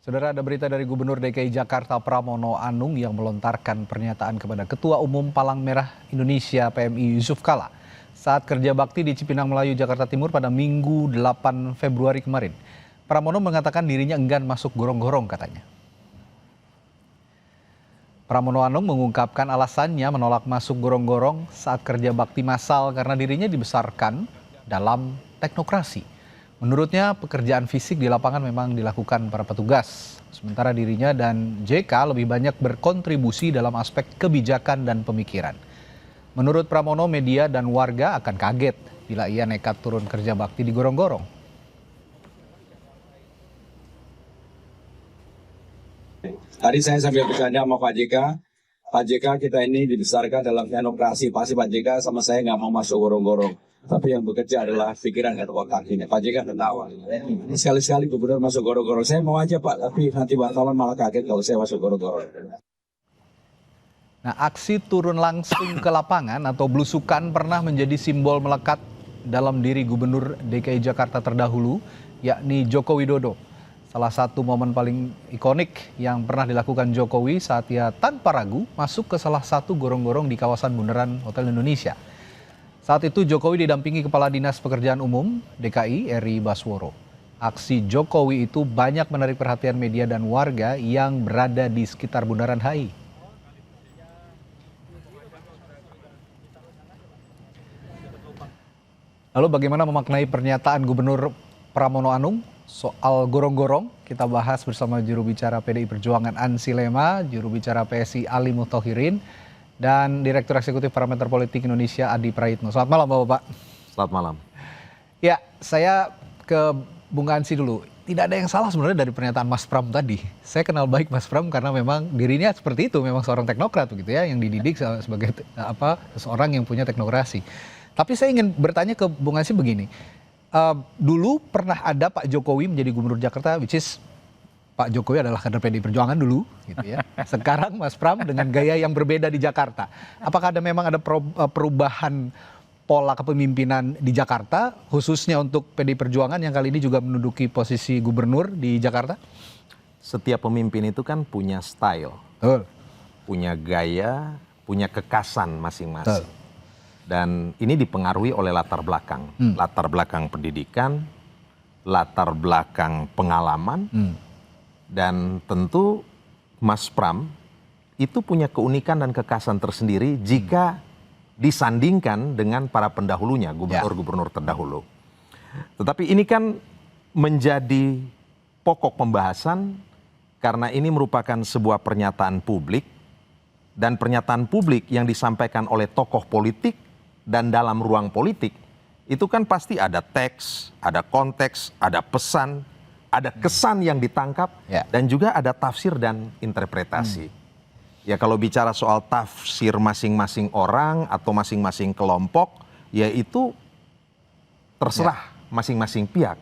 Saudara, ada berita dari Gubernur DKI Jakarta Pramono Anung yang melontarkan pernyataan kepada Ketua Umum Palang Merah Indonesia PMI Yusuf Kala saat kerja bakti di Cipinang Melayu, Jakarta Timur pada Minggu 8 Februari kemarin. Pramono mengatakan dirinya enggan masuk gorong-gorong katanya. Pramono Anung mengungkapkan alasannya menolak masuk gorong-gorong saat kerja bakti massal karena dirinya dibesarkan dalam teknokrasi. Menurutnya pekerjaan fisik di lapangan memang dilakukan para petugas, sementara dirinya dan JK lebih banyak berkontribusi dalam aspek kebijakan dan pemikiran. Menurut Pramono, media dan warga akan kaget bila ia nekat turun kerja bakti di gorong-gorong. Tadi saya sambil bercanda sama Pak JK. Pak JK kita ini dibesarkan dalam teknokrasi. Pasti Pak JK sama saya nggak mau masuk gorong-gorong. Tapi yang bekerja adalah pikiran dan otak ini. Pak JK tertawa. Sekali-sekali gubernur masuk gorong-gorong. Saya mau aja Pak, tapi nanti wartawan malah kaget kalau saya masuk gorong-gorong. Nah, aksi turun langsung ke lapangan atau belusukan pernah menjadi simbol melekat dalam diri Gubernur DKI Jakarta terdahulu, yakni Joko Widodo. Salah satu momen paling ikonik yang pernah dilakukan Jokowi saat ia tanpa ragu masuk ke salah satu gorong-gorong di kawasan Bundaran Hotel Indonesia. Saat itu Jokowi didampingi Kepala Dinas Pekerjaan Umum DKI Eri Basworo. Aksi Jokowi itu banyak menarik perhatian media dan warga yang berada di sekitar Bundaran HI. Lalu bagaimana memaknai pernyataan Gubernur Pramono Anung soal gorong-gorong? Kita bahas bersama juru bicara PDI Perjuangan Ansi Lema, juru bicara PSI Ali Mutohirin, dan Direktur Eksekutif Parameter Politik Indonesia Adi Praitno. Selamat malam Bapak. Selamat malam. Ya, saya ke Bung Ansi dulu. Tidak ada yang salah sebenarnya dari pernyataan Mas Pram tadi. Saya kenal baik Mas Pram karena memang dirinya seperti itu, memang seorang teknokrat begitu ya, yang dididik sebagai seorang yang punya teknokrasi. Tapi saya ingin bertanya ke Bung Ansi begini. Dulu pernah ada Pak Jokowi menjadi Gubernur Jakarta, which is Pak Jokowi adalah kader PDI Perjuangan dulu, gitu ya. Sekarang Mas Pram dengan gaya yang berbeda di Jakarta. Apakah memang ada perubahan pola kepemimpinan di Jakarta, khususnya untuk PDI Perjuangan yang kali ini juga menduduki posisi gubernur di Jakarta? Setiap pemimpin itu kan punya style, punya gaya, punya kekasan masing-masing. Dan ini dipengaruhi oleh latar belakang. Latar belakang pendidikan, latar belakang pengalaman, dan tentu Mas Pram itu punya keunikan dan kekhasan tersendiri jika disandingkan dengan para pendahulunya, gubernur-gubernur terdahulu. Tetapi ini kan menjadi pokok pembahasan karena ini merupakan sebuah pernyataan publik, dan pernyataan publik yang disampaikan oleh tokoh politik dan dalam ruang politik itu kan pasti ada teks, ada konteks, ada pesan, ada kesan yang ditangkap, dan juga ada tafsir dan interpretasi. Ya kalau bicara soal tafsir masing-masing orang atau masing-masing kelompok, yaitu terserah masing-masing pihak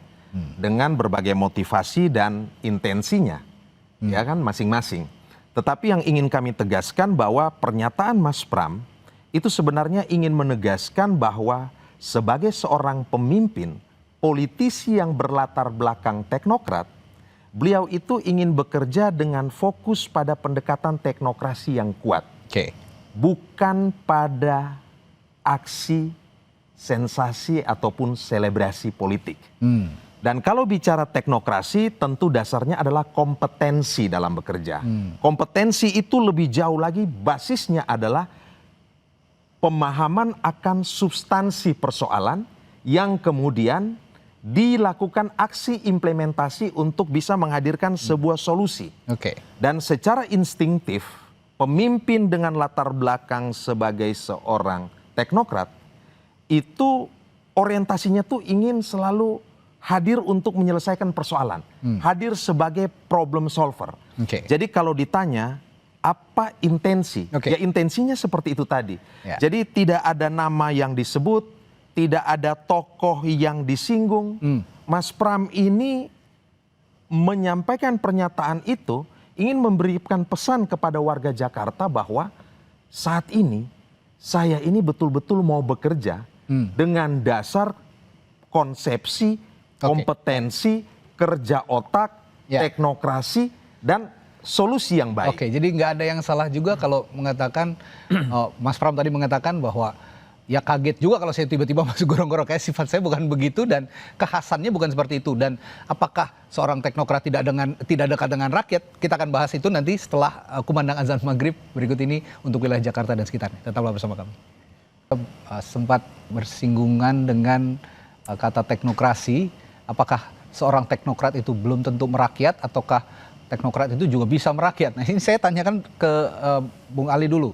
dengan berbagai motivasi dan intensinya, ya kan masing-masing. Tetapi yang ingin kami tegaskan bahwa pernyataan Mas Pram itu sebenarnya ingin menegaskan bahwa sebagai seorang pemimpin, politisi yang berlatar belakang teknokrat, beliau itu ingin bekerja dengan fokus pada pendekatan teknokrasi yang kuat. Bukan pada aksi, sensasi, ataupun selebrasi politik. Dan kalau bicara teknokrasi, tentu dasarnya adalah kompetensi dalam bekerja. Kompetensi itu lebih jauh lagi, basisnya adalah pemahaman akan substansi persoalan yang kemudian dilakukan aksi implementasi untuk bisa menghadirkan sebuah solusi. Dan secara instingtif, pemimpin dengan latar belakang sebagai seorang teknokrat itu orientasinya tuh ingin selalu hadir untuk menyelesaikan persoalan, hadir sebagai problem solver. Jadi kalau ditanya apa intensi, ya intensinya seperti itu tadi. Jadi tidak ada nama yang disebut, tidak ada tokoh yang disinggung. Mas Pram ini menyampaikan pernyataan itu ingin memberikan pesan kepada warga Jakarta bahwa saat ini saya ini betul-betul mau bekerja dengan dasar konsepsi, kompetensi, kerja otak, Ya. teknokrasi, dan solusi yang baik. Oke, jadi nggak ada yang salah juga kalau mengatakan, Mas Pram tadi mengatakan bahwa ya kaget juga kalau saya tiba-tiba masuk gorong-gorong, kayak sifat saya bukan begitu dan kekhasannya bukan seperti itu. Dan apakah seorang teknokrat tidak dekat dengan rakyat? Kita akan bahas itu nanti setelah kumandang azan maghrib berikut ini untuk wilayah Jakarta dan sekitarnya. Tetaplah bersama kami. Sempat bersinggungan dengan kata teknokrasi. Apakah seorang teknokrat itu belum tentu merakyat, ataukah teknokrat itu juga bisa merakyat? Nah, ini saya tanyakan ke Bung Ali dulu.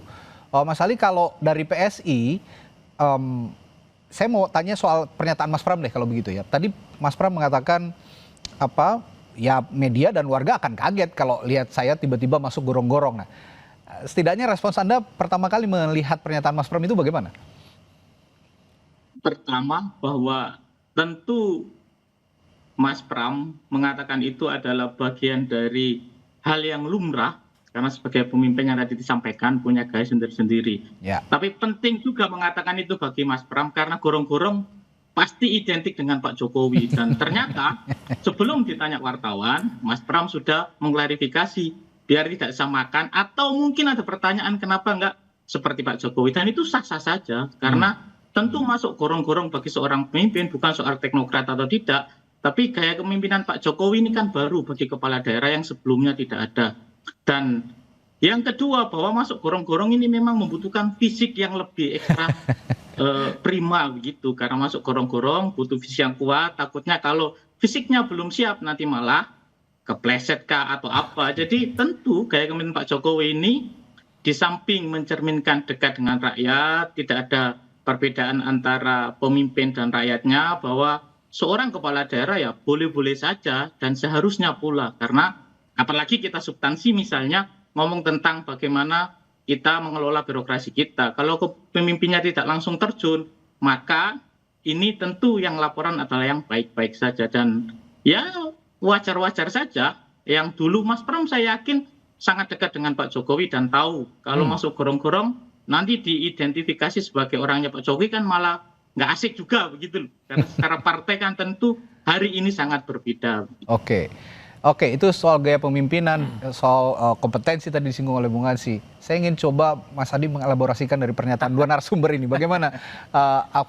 Mas Ali, kalau dari PSI, saya mau tanya soal pernyataan Mas Pram deh kalau begitu ya. Tadi Mas Pram mengatakan ya media dan warga akan kaget kalau lihat saya tiba-tiba masuk gorong-gorong. Nah, setidaknya respons Anda pertama kali melihat pernyataan Mas Pram itu bagaimana? Pertama, bahwa tentu Mas Pram mengatakan itu adalah bagian dari hal yang lumrah, karena sebagai pemimpin yang tadi disampaikan punya gaya sendiri-sendiri. Ya. Tapi penting juga mengatakan itu bagi Mas Pram, karena gorong-gorong pasti identik dengan Pak Jokowi. Dan ternyata sebelum ditanya wartawan, Mas Pram sudah mengklarifikasi biar tidak disamakan, atau mungkin ada pertanyaan kenapa enggak seperti Pak Jokowi. Dan itu sah-sah saja, karena tentu masuk gorong-gorong bagi seorang pemimpin bukan soal teknokrat atau tidak, tapi gaya kepemimpinan Pak Jokowi ini kan baru bagi kepala daerah yang sebelumnya tidak ada. Dan yang kedua, bahwa masuk gorong-gorong ini memang membutuhkan fisik yang lebih ekstra prima begitu. Karena masuk gorong-gorong butuh fisik yang kuat, takutnya kalau fisiknya belum siap nanti malah kepleset kah atau apa. Jadi tentu gaya kepemimpinan Pak Jokowi ini di samping mencerminkan dekat dengan rakyat, tidak ada perbedaan antara pemimpin dan rakyatnya, bahwa seorang kepala daerah ya boleh-boleh saja dan seharusnya pula, karena apalagi kita substansi misalnya ngomong tentang bagaimana kita mengelola birokrasi kita. Kalau pemimpinnya tidak langsung terjun, maka ini tentu yang laporan adalah yang baik-baik saja. Dan ya wajar-wajar saja. Yang dulu Mas Pram saya yakin sangat dekat dengan Pak Jokowi dan tahu kalau masuk gorong-gorong nanti diidentifikasi sebagai orangnya Pak Jokowi kan malah nggak asik juga begitu. Karena secara partai kan tentu hari ini sangat berbeda. Oke, itu soal gaya pemimpinan, soal kompetensi tadi disinggung oleh Bung Ansi. Saya ingin coba Mas Adi mengelaborasikan dari pernyataan dua narasumber ini. Bagaimana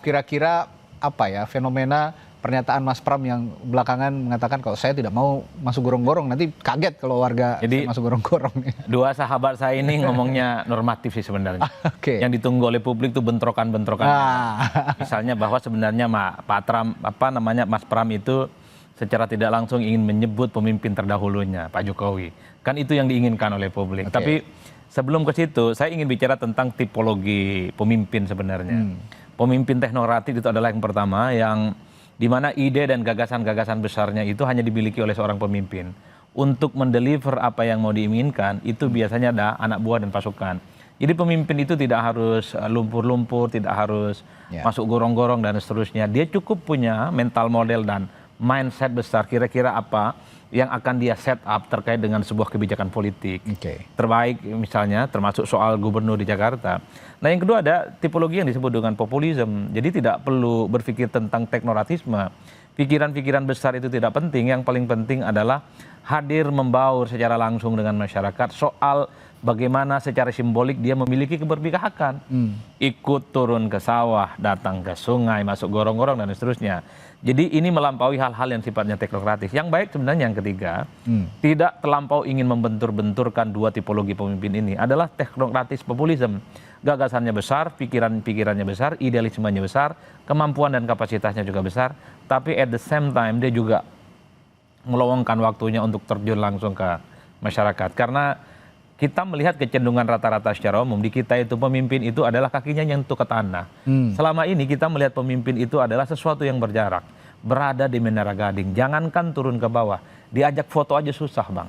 kira-kira apa ya fenomena pernyataan Mas Pram yang belakangan mengatakan kalau saya tidak mau masuk gorong-gorong, nanti kaget kalau warga masuk gorong-gorong. Dua sahabat saya ini ngomongnya normatif sih sebenarnya. Yang ditunggu oleh publik itu bentrokan-bentrokan. Misalnya bahwa sebenarnya Mas Pram itu secara tidak langsung ingin menyebut pemimpin terdahulunya, Pak Jokowi. Kan itu yang diinginkan oleh publik. Tapi sebelum ke situ, saya ingin bicara tentang tipologi pemimpin sebenarnya. Pemimpin teknokratik itu adalah yang pertama, yang di mana ide dan gagasan-gagasan besarnya itu hanya dimiliki oleh seorang pemimpin. Untuk mendeliver apa yang mau diinginkan, itu biasanya ada anak buah dan pasukan. Jadi pemimpin itu tidak harus lumpur-lumpur, tidak harus masuk gorong-gorong dan seterusnya. Dia cukup punya mental model dan mindset besar, kira-kira apa yang akan dia set up terkait dengan sebuah kebijakan politik. Terbaik misalnya, termasuk soal gubernur di Jakarta. Nah yang kedua ada tipologi yang disebut dengan populisme. Jadi tidak perlu berpikir tentang teknokratisme. Pikiran-pikiran besar itu tidak penting. Yang paling penting adalah hadir membaur secara langsung dengan masyarakat soal bagaimana secara simbolik dia memiliki keberpihakan. Ikut turun ke sawah, datang ke sungai, masuk gorong-gorong dan seterusnya. Jadi ini melampaui hal-hal yang sifatnya teknokratis. Yang baik sebenarnya yang ketiga, tidak terlampau ingin membentur-benturkan dua tipologi pemimpin ini, adalah teknokratis populisme. Gagasannya besar, pikiran-pikirannya besar, idealismenya besar, kemampuan dan kapasitasnya juga besar, tapi at the same time dia juga meluangkan waktunya untuk terjun langsung ke masyarakat. Karena kita melihat kecenderungan rata-rata secara umum di kita itu pemimpin itu adalah kakinya nyentuh ke tanah. Selama ini kita melihat pemimpin itu adalah sesuatu yang berjarak, berada di Menara Gading. Jangankan turun ke bawah, diajak foto aja susah, Bang.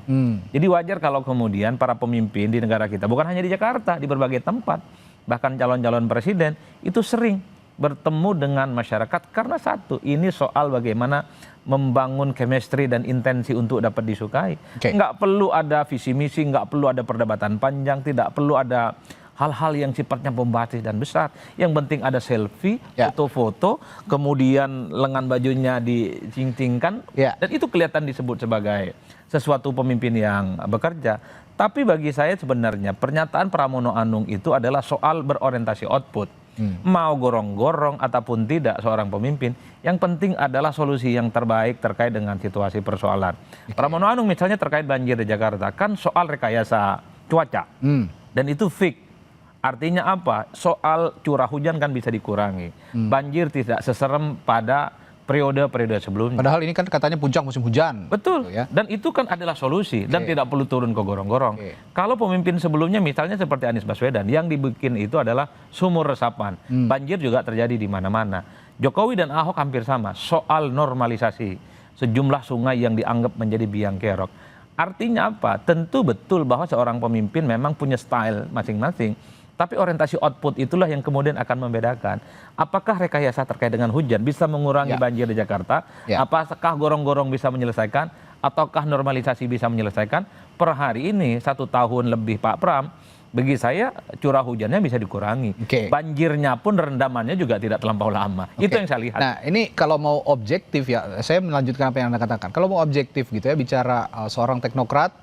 Jadi wajar kalau kemudian para pemimpin di negara kita, bukan hanya di Jakarta, di berbagai tempat, bahkan calon-calon presiden itu sering bertemu dengan masyarakat karena satu, ini soal bagaimana membangun chemistry dan intensi untuk dapat disukai. Nggak perlu ada visi misi, nggak perlu ada perdebatan panjang, tidak perlu ada hal-hal yang sifatnya bombastis dan besar. Yang penting ada selfie, foto-foto, kemudian lengan bajunya dicincingkan, dan itu kelihatan disebut sebagai sesuatu pemimpin yang bekerja. Tapi bagi saya sebenarnya pernyataan Pramono Anung itu adalah soal berorientasi output. Mau gorong-gorong ataupun tidak seorang pemimpin, yang penting adalah solusi yang terbaik terkait dengan situasi persoalan. Pramono Anung misalnya terkait banjir di Jakarta, kan soal rekayasa cuaca. Dan itu fix. Artinya apa? Soal curah hujan kan bisa dikurangi. Banjir tidak seserem pada periode-periode sebelumnya. Padahal ini kan katanya puncak musim hujan. Betul. Gitu ya. Dan itu kan adalah solusi dan tidak perlu turun ke gorong-gorong. Kalau pemimpin sebelumnya misalnya seperti Anies Baswedan, yang dibikin itu adalah sumur resapan. Banjir juga terjadi di mana-mana. Jokowi dan Ahok hampir sama soal normalisasi sejumlah sungai yang dianggap menjadi biang kerok. Artinya apa? Tentu betul bahwa seorang pemimpin memang punya style masing-masing. Tapi orientasi output itulah yang kemudian akan membedakan. Apakah rekayasa terkait dengan hujan bisa mengurangi banjir di Jakarta? Apakah gorong-gorong bisa menyelesaikan? Ataukah normalisasi bisa menyelesaikan? Per hari ini 1 tahun lebih Pak Pram, bagi saya curah hujannya bisa dikurangi. Banjirnya pun rendamannya juga tidak terlampau lama. Itu yang saya lihat. Nah ini kalau mau objektif ya, saya melanjutkan apa yang Anda katakan. Kalau mau objektif gitu ya, bicara seorang teknokrat,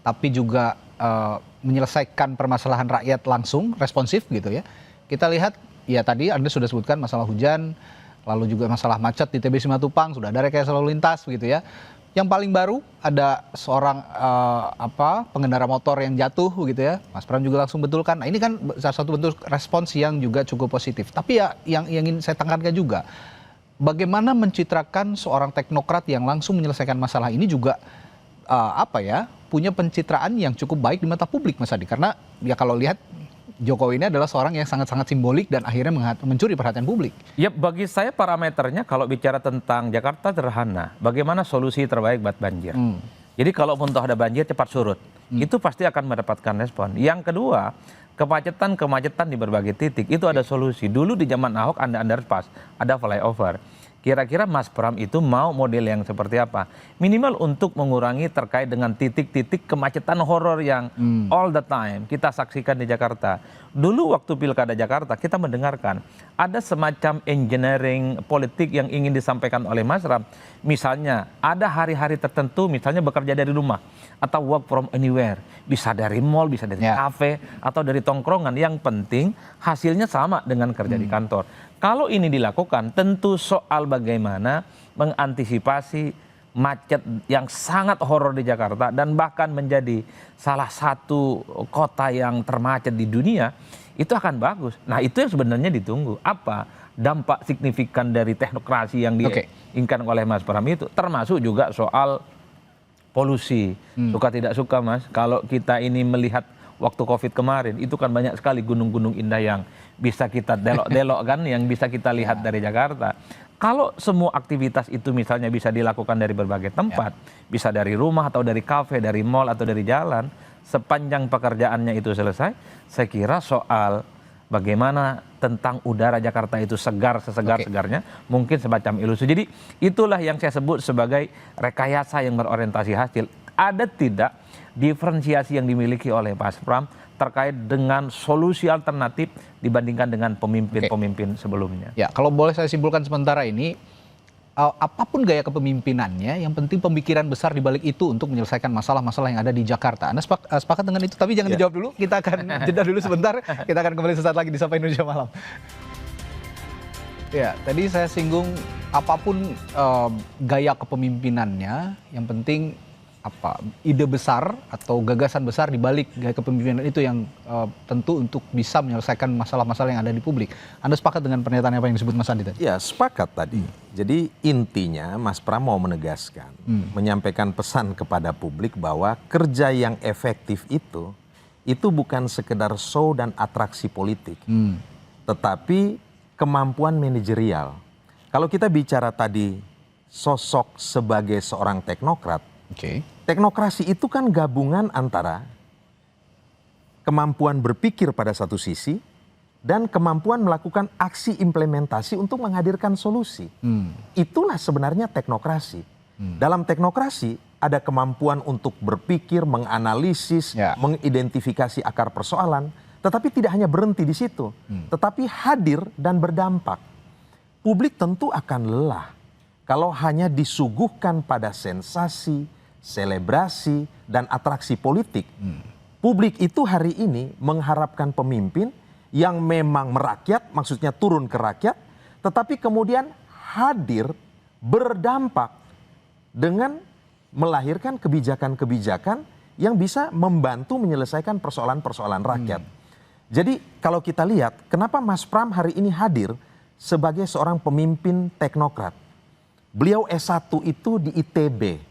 tapi juga menyelesaikan permasalahan rakyat langsung, responsif gitu ya. Kita lihat, ya tadi Anda sudah sebutkan masalah hujan, lalu juga masalah macet di TB Simatupang, sudah ada rekayasa lalu lintas gitu ya. Yang paling baru ada seorang pengendara motor yang jatuh gitu ya. Mas Pram juga langsung betulkan. Nah ini kan salah satu bentuk respons yang juga cukup positif. Tapi ya yang ingin saya tekankan juga, bagaimana mencitrakan seorang teknokrat yang langsung menyelesaikan masalah ini juga punya pencitraan yang cukup baik di mata publik, Mas Adi. Karena ya kalau lihat Jokowi ini adalah seorang yang sangat-sangat simbolik dan akhirnya mencuri perhatian publik. Ya bagi saya parameternya kalau bicara tentang Jakarta sederhana. Bagaimana solusi terbaik buat banjir. Jadi kalaupun toh ada banjir cepat surut. Itu pasti akan mendapatkan respon. Yang kedua, kemacetan di berbagai titik itu ada solusi. Dulu di zaman Ahok ada underpass, ada flyover. Kira-kira Mas Pram itu mau model yang seperti apa? Minimal untuk mengurangi terkait dengan titik-titik kemacetan horor yang all the time kita saksikan di Jakarta. Dulu waktu Pilkada Jakarta kita mendengarkan ada semacam engineering politik yang ingin disampaikan oleh Mas Pram. Misalnya ada hari-hari tertentu misalnya bekerja dari rumah atau work from anywhere. Bisa dari mall, bisa dari kafe atau dari tongkrongan. Yang penting hasilnya sama dengan kerja di kantor. Kalau ini dilakukan, tentu soal bagaimana mengantisipasi macet yang sangat horor di Jakarta dan bahkan menjadi salah satu kota yang termacet di dunia, itu akan bagus. Nah itu yang sebenarnya ditunggu. Apa dampak signifikan dari teknokrasi yang diinginkan oleh Mas Pram itu? Termasuk juga soal polusi. Suka tidak suka Mas, kalau kita ini melihat waktu COVID kemarin, itu kan banyak sekali gunung-gunung indah yang bisa kita delok-delok kan, yang bisa kita lihat dari Jakarta. Kalau semua aktivitas itu misalnya bisa dilakukan dari berbagai tempat, bisa dari rumah atau dari kafe, dari mall atau dari jalan, sepanjang pekerjaannya itu selesai, saya kira soal bagaimana tentang udara Jakarta itu segar sesegar-segarnya, mungkin semacam ilusi. Jadi itulah yang saya sebut sebagai rekayasa yang berorientasi hasil. Ada tidak diferensiasi yang dimiliki oleh Mas Pram terkait dengan solusi alternatif dibandingkan dengan pemimpin-pemimpin sebelumnya. Ya, kalau boleh saya simpulkan sementara ini, apapun gaya kepemimpinannya, yang penting pemikiran besar di balik itu untuk menyelesaikan masalah-masalah yang ada di Jakarta. Anda sepakat dengan itu? Tapi jangan dijawab dulu, kita akan jeda dulu sebentar. Kita akan kembali sesaat lagi di Sapa Indonesia Malam. Ya, tadi saya singgung apapun gaya kepemimpinannya, yang penting ide besar atau gagasan besar di balik gaya kepemimpinan itu yang tentu untuk bisa menyelesaikan masalah-masalah yang ada di publik. Anda sepakat dengan pernyataan apa yang disebut Mas Andi tadi? Ya, sepakat tadi. Jadi intinya Mas Pram mau menegaskan, menyampaikan pesan kepada publik bahwa kerja yang efektif itu bukan sekedar show dan atraksi politik, tetapi kemampuan manajerial. Kalau kita bicara tadi sosok sebagai seorang teknokrat, teknokrasi itu kan gabungan antara kemampuan berpikir pada satu sisi dan kemampuan melakukan aksi implementasi untuk menghadirkan solusi. Itulah sebenarnya teknokrasi. Dalam teknokrasi ada kemampuan untuk berpikir, menganalisis, mengidentifikasi akar persoalan, tetapi tidak hanya berhenti di situ, tetapi hadir dan berdampak. Publik tentu akan lelah kalau hanya disuguhkan pada sensasi, selebrasi, dan atraksi politik. Publik itu hari ini mengharapkan pemimpin yang memang merakyat, maksudnya turun ke rakyat, tetapi kemudian hadir berdampak dengan melahirkan kebijakan-kebijakan yang bisa membantu menyelesaikan persoalan-persoalan rakyat. Jadi kalau kita lihat, kenapa Mas Pram hari ini hadir sebagai seorang pemimpin teknokrat. Beliau S1 itu di ITB,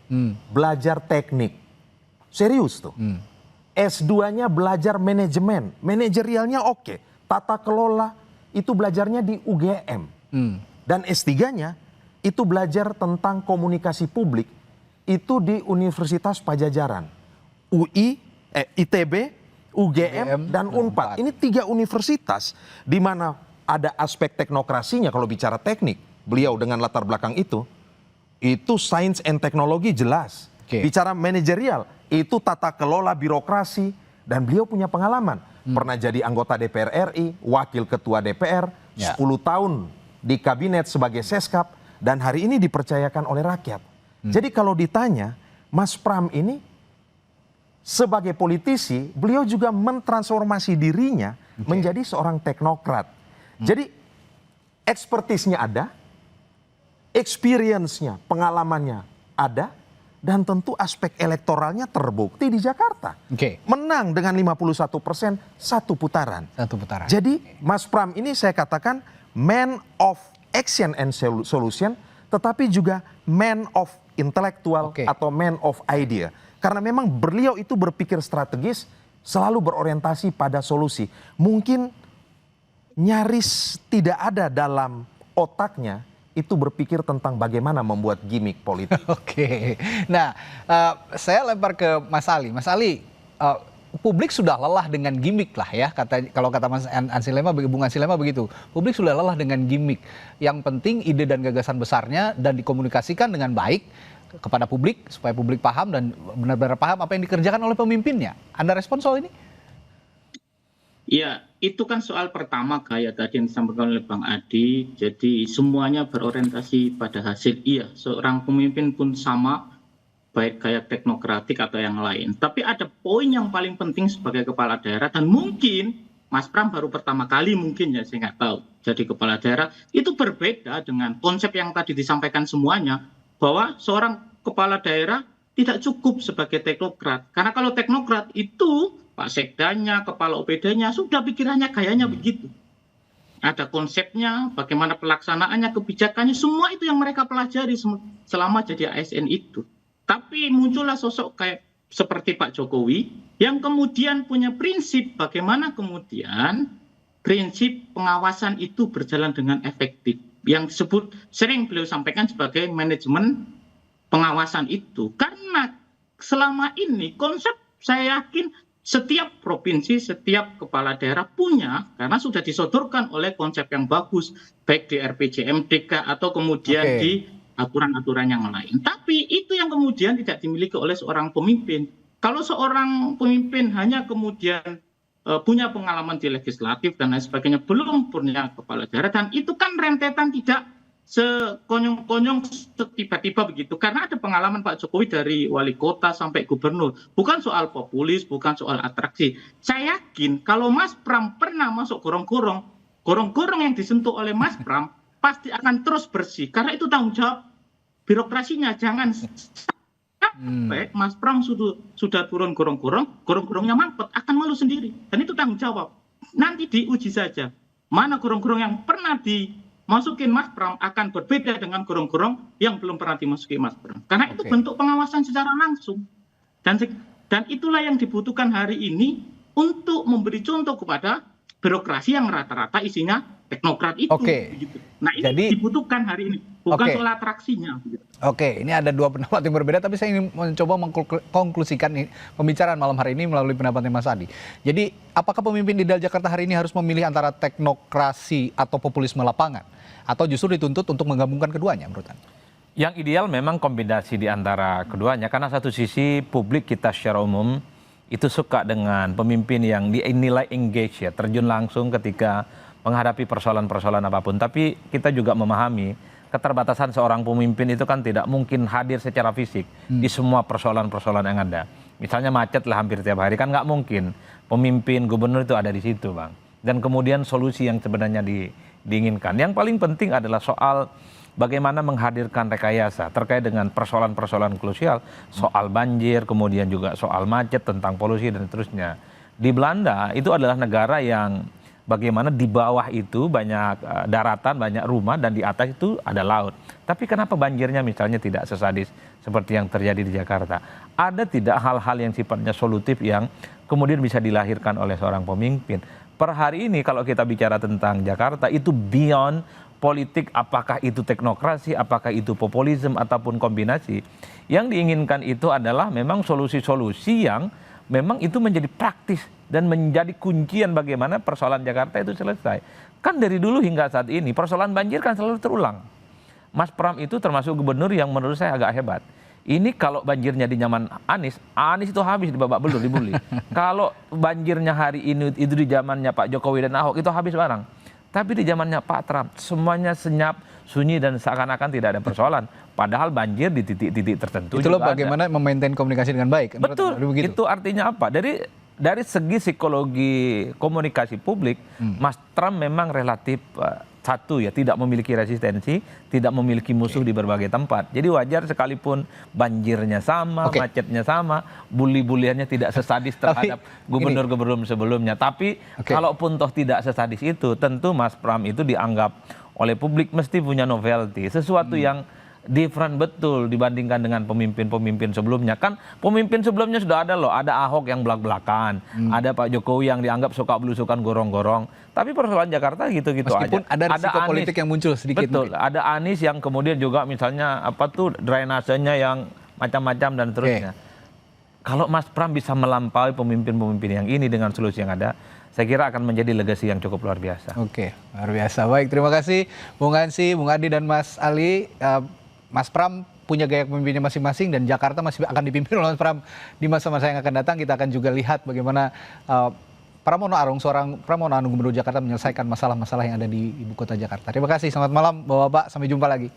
belajar teknik. Serius tuh. S2-nya belajar manajemen, manajerialnya oke. Tata kelola itu belajarnya di UGM. Dan S3-nya itu belajar tentang komunikasi publik itu di Universitas Pajajaran. ITB, UGM, dan Unpad. Ini 3 universitas di mana ada aspek teknokrasinya kalau bicara teknik. Beliau dengan latar belakang itu sains and teknologi jelas. Bicara manajerial, itu tata kelola birokrasi, dan beliau punya pengalaman. Pernah jadi anggota DPR RI, wakil ketua DPR, 10 tahun di kabinet sebagai Seskap, dan hari ini dipercayakan oleh rakyat. Jadi kalau ditanya, Mas Pram ini sebagai politisi, beliau juga mentransformasi dirinya menjadi seorang teknokrat. Jadi ekspertisnya ada, experience-nya, pengalamannya ada, dan tentu aspek elektoralnya terbukti di Jakarta. Menang dengan 51%, 1 putaran. Jadi Mas Pram ini saya katakan man of action and solution, tetapi juga man of intellectual atau man of idea. Karena memang beliau itu berpikir strategis, selalu berorientasi pada solusi. Mungkin nyaris tidak ada dalam otaknya itu berpikir tentang bagaimana membuat gimmick politik. Nah, saya lempar ke Mas Ali. Mas Ali, publik sudah lelah dengan gimmick lah ya. Kalau kata Mas Ansilema, Bung Ansilema begitu. Publik sudah lelah dengan gimmick. Yang penting ide dan gagasan besarnya dan dikomunikasikan dengan baik kepada publik supaya publik paham dan benar-benar paham apa yang dikerjakan oleh pemimpinnya. Anda respon soal ini? Ya, itu kan soal pertama kayak tadi yang disampaikan oleh Bang Adi. Jadi semuanya berorientasi pada hasil. Iya, seorang pemimpin pun sama, baik gaya teknokratik atau yang lain. Tapi ada poin yang paling penting sebagai kepala daerah, dan mungkin Mas Pram baru pertama kali mungkin ya, saya nggak tahu, jadi kepala daerah, itu berbeda dengan konsep yang tadi disampaikan semuanya, bahwa seorang kepala daerah tidak cukup sebagai teknokrat. Karena kalau teknokrat itu Pak Sekdanya, kepala OPD-nya sudah pikirannya gayanya begitu. Ada konsepnya, bagaimana pelaksanaannya, kebijakannya, semua itu yang mereka pelajari selama jadi ASN itu. Tapi muncullah sosok kayak seperti Pak Jokowi yang kemudian punya prinsip bagaimana kemudian prinsip pengawasan itu berjalan dengan efektif. Yang disebut sering beliau sampaikan sebagai manajemen pengawasan itu. Karena selama ini konsep saya yakin setiap provinsi, setiap kepala daerah punya, karena sudah disodorkan oleh konsep yang bagus, baik di RPJMDK atau kemudian di aturan-aturan yang lain. Tapi itu yang kemudian tidak dimiliki oleh seorang pemimpin. Kalau seorang pemimpin hanya kemudian punya pengalaman di legislatif dan lain sebagainya, belum punya kepala daerah, dan itu kan rentetan tidak sekonyong-konyong tiba-tiba begitu. Karena ada pengalaman Pak Jokowi dari wali kota sampai gubernur. Bukan soal populis, bukan soal atraksi. Saya yakin kalau Mas Pram pernah masuk gorong-gorong, gorong-gorong yang disentuh oleh Mas Pram pasti akan terus bersih. Karena itu tanggung jawab birokrasinya. Jangan sampai Mas Pram sudah turun gorong-gorong, gorong-gorongnya mampet, akan malu sendiri. Dan itu tanggung jawab. Nanti diuji saja. Mana gorong-gorong yang pernah dimasukin Mas Pram akan berbeda dengan gorong-gorong yang belum pernah dimasuki Mas Pram. Karena itu bentuk pengawasan secara langsung. Dan itulah yang dibutuhkan hari ini untuk memberi contoh kepada birokrasi yang rata-rata isinya teknokrat itu. Gitu. Nah ini dibutuhkan hari ini, bukan soal atraksinya. Gitu. Ini ada 2 pendapat yang berbeda, tapi saya ingin mencoba mengkonklusikan pembicaraan malam hari ini melalui pendapatnya Mas Adi. Jadi apakah pemimpin di Jakarta hari ini harus memilih antara teknokrasi atau populisme lapangan? Atau justru dituntut untuk menggabungkan keduanya menurut Anda? Yang ideal memang kombinasi di antara keduanya, karena satu sisi publik kita secara umum itu suka dengan pemimpin yang dinilai engage ya, terjun langsung ketika menghadapi persoalan-persoalan apapun. Tapi kita juga memahami keterbatasan seorang pemimpin itu kan tidak mungkin hadir secara fisik di semua persoalan-persoalan yang ada. Misalnya macet lah hampir tiap hari, kan nggak mungkin pemimpin gubernur itu ada di situ, Bang. Dan kemudian solusi yang sebenarnya diinginkan. Yang paling penting adalah soal bagaimana menghadirkan rekayasa terkait dengan persoalan-persoalan krusial, soal banjir, kemudian juga soal macet, tentang polusi dan seterusnya. Di Belanda itu adalah negara yang bagaimana di bawah itu banyak daratan, banyak rumah, dan di atas itu ada laut. Tapi kenapa banjirnya misalnya tidak sesadis seperti yang terjadi di Jakarta? Ada tidak hal-hal yang sifatnya solutif yang kemudian bisa dilahirkan oleh seorang pemimpin? Per hari ini kalau kita bicara tentang Jakarta, itu beyond politik, apakah itu teknokrasi, apakah itu populisme, ataupun kombinasi. Yang diinginkan itu adalah memang solusi-solusi yang memang itu menjadi praktis dan menjadi kuncian bagaimana persoalan Jakarta itu selesai. Kan dari dulu hingga saat ini persoalan banjir kan selalu terulang. Mas Pram itu termasuk gubernur yang menurut saya agak hebat. Ini kalau banjirnya di zaman Anies itu habis di babak belur, dibully. Kalau banjirnya hari ini itu di zamannya Pak Jokowi dan Ahok itu habis barang. Tapi di zamannya Pak Trump semuanya senyap, sunyi, dan seakan-akan tidak ada persoalan. Padahal banjir di titik-titik tertentu. Itulah bagaimana memaintain komunikasi dengan baik. Betul. Itu artinya apa? Dari segi psikologi komunikasi publik, Mas Trump memang relatif satu ya, tidak memiliki resistensi, tidak memiliki musuh di berbagai tempat. Jadi wajar sekalipun banjirnya sama, macetnya sama, bully-buliannya tidak sesadis terhadap gubernur-gubernur sebelumnya. Tapi kalaupun toh tidak sesadis itu, tentu Mas Pram itu dianggap oleh publik mesti punya novelty, sesuatu yang different betul dibandingkan dengan pemimpin-pemimpin sebelumnya. Kan pemimpin sebelumnya sudah ada loh, ada Ahok yang belak-belakan, ada Pak Jokowi yang dianggap suka belusukan gorong-gorong. Tapi persoalan Jakarta gitu-gitu aja. Meskipun ada risiko politik yang muncul sedikit. Betul, ada Anies yang kemudian juga misalnya drainasenya yang macam-macam dan seterusnya. Kalau Mas Pram bisa melampaui pemimpin-pemimpin yang ini dengan solusi yang ada, saya kira akan menjadi legacy yang cukup luar biasa. Oke, luar biasa. Baik, terima kasih Bung Hansi, Bung Adi, dan Mas Ali. Mas Pram punya gaya pemimpinnya masing-masing dan Jakarta masih akan dipimpin oleh Mas Pram di masa-masa yang akan datang. Kita akan juga lihat bagaimana Pramono Anung, seorang Pramono Anung Gubernur Jakarta, menyelesaikan masalah-masalah yang ada di ibu kota Jakarta. Terima kasih, selamat malam Bapak-Bapak, sampai jumpa lagi.